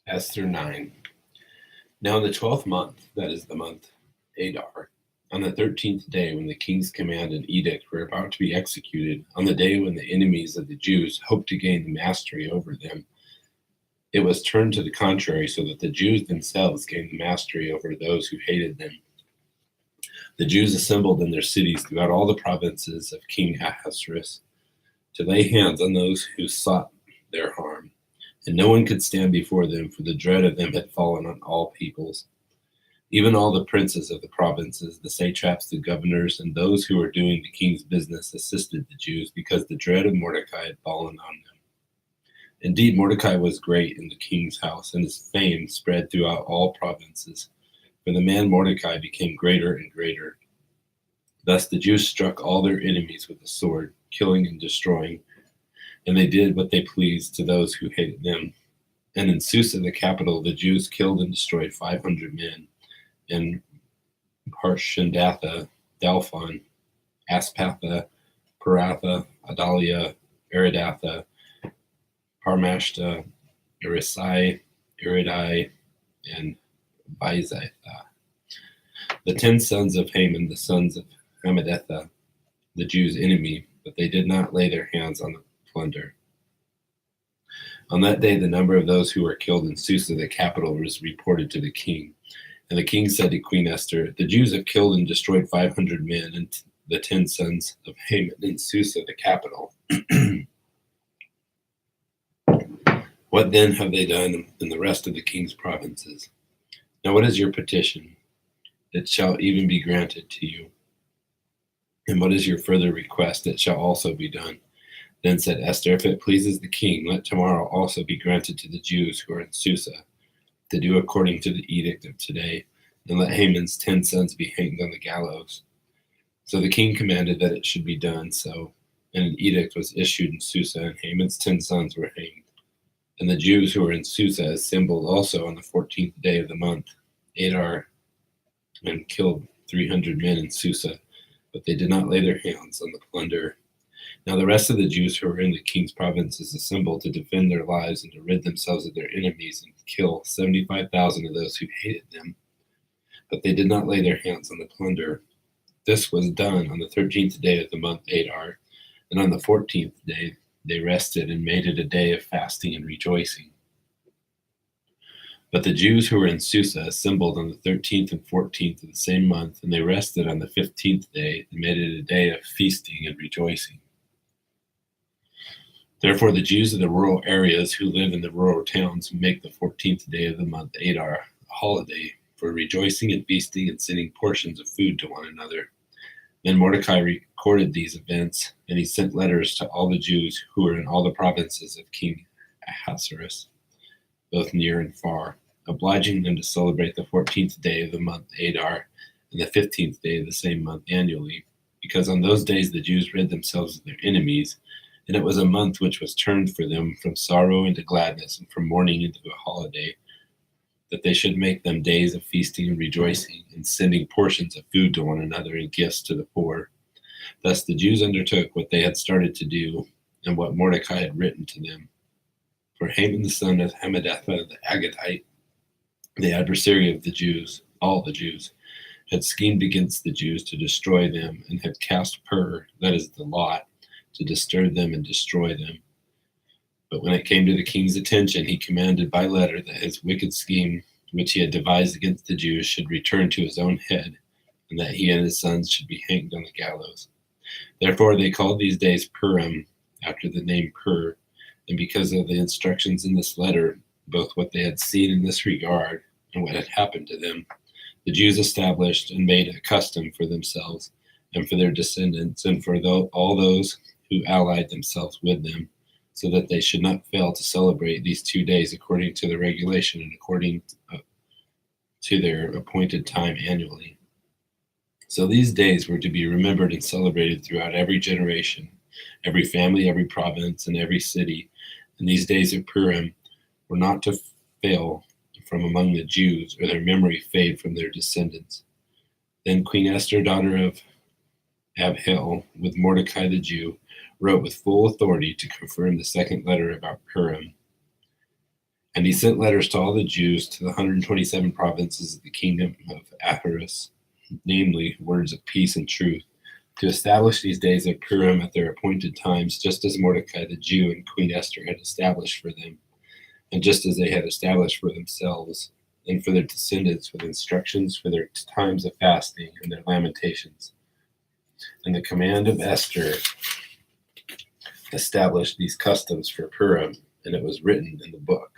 Esther 9. Now in the 12th month, that is the month Adar, on the 13th day, when the king's command and edict were about to be executed, on the day when the enemies of the Jews hoped to gain the mastery over them, it was turned to the contrary, so that the Jews themselves gained the mastery over those who hated them. The Jews assembled in their cities throughout all the provinces of King Ahasuerus to lay hands on those who sought their harm. And no one could stand before them, for the dread of them had fallen on all peoples. Even all the princes of the provinces, the satraps, the governors, and those who were doing the king's business assisted the Jews, because the dread of Mordecai had fallen on them. Indeed, Mordecai was great in the king's house, and his fame spread throughout all provinces. For the man Mordecai became greater and greater. Thus the Jews struck all their enemies with the sword, killing and destroying, and they did what they pleased to those who hated them. And in Susa, the capital, the Jews killed and destroyed 500 men, in Parshandatha, Dalphon, Aspatha, Paratha, Adalia, Aridatha, Parmashta, Erisai, Eridai, and Bizatha. The 10 sons of Haman, the sons of Hammedatha, the Jews' enemy, but they did not lay their hands on the plunder. On that day, the number of those who were killed in Susa, the capital, was reported to the king. And the king said to Queen Esther, "The Jews have killed and destroyed 500 men, and the 10 sons of Haman in Susa, the capital. What then have they done in the rest of the king's provinces? Now what is your petition? It shall even be granted to you. And what is your further request? It shall also be done." Then said Esther, "If it pleases the king, let tomorrow also be granted to the Jews who are in Susa, to do according to the edict of today, and let Haman's 10 sons be hanged on the gallows." So the king commanded that it should be done so, and an edict was issued in Susa, and Haman's 10 sons were hanged. And the Jews who were in Susa assembled also on the 14th day of the month Adar, and killed 300 men in Susa, but they did not lay their hands on the plunder. Now the rest of the Jews who were in the king's provinces assembled to defend their lives and to rid themselves of their enemies and kill 75,000 of those who hated them, but they did not lay their hands on the plunder. This was done on the 13th day of the month Adar, and on the 14th day they rested and made it a day of fasting and rejoicing. But the Jews who were in Susa assembled on the 13th and 14th of the same month, and they rested on the 15th day and made it a day of feasting and rejoicing. Therefore the Jews of the rural areas who live in the rural towns make the 14th day of the month Adar a holiday for rejoicing and feasting and sending portions of food to one another. Then Mordecai recorded these events, and he sent letters to all the Jews who were in all the provinces of King Ahasuerus, both near and far, obliging them to celebrate the 14th day of the month Adar and the 15th day of the same month annually, because on those days the Jews rid themselves of their enemies, and it was a month which was turned for them from sorrow into gladness and from mourning into a holiday, that they should make them days of feasting and rejoicing, and sending portions of food to one another and gifts to the poor. Thus the Jews undertook what they had started to do, and what Mordecai had written to them. For Haman the son of Hammedatha the Agagite, the adversary of the Jews, all the Jews, had schemed against the Jews to destroy them, and had cast pur, that is the lot, to disturb them and destroy them. But when it came to the king's attention, he commanded by letter that his wicked scheme, which he had devised against the Jews, should return to his own head, and that he and his sons should be hanged on the gallows. Therefore they called these days Purim, after the name Pur, and because of the instructions in this letter, both what they had seen in this regard and what had happened to them, the Jews established and made a custom for themselves and for their descendants and for all those who allied themselves with them, so that they should not fail to celebrate these 2 days according to the regulation and according to their appointed time annually. So these days were to be remembered and celebrated throughout every generation, every family, every province, and every city. And these days of Purim were not to fail from among the Jews, or their memory fade from their descendants. Then Queen Esther, daughter of Abhel, with Mordecai the Jew, wrote with full authority to confirm the second letter about Purim. And he sent letters to all the Jews to the 127 provinces of the kingdom of Ahasuerus, namely words of peace and truth, to establish these days of Purim at their appointed times, just as Mordecai the Jew and Queen Esther had established for them, and just as they had established for themselves and for their descendants with instructions for their times of fasting and their lamentations. And the command of Esther established these customs for Purim, and it was written in the book.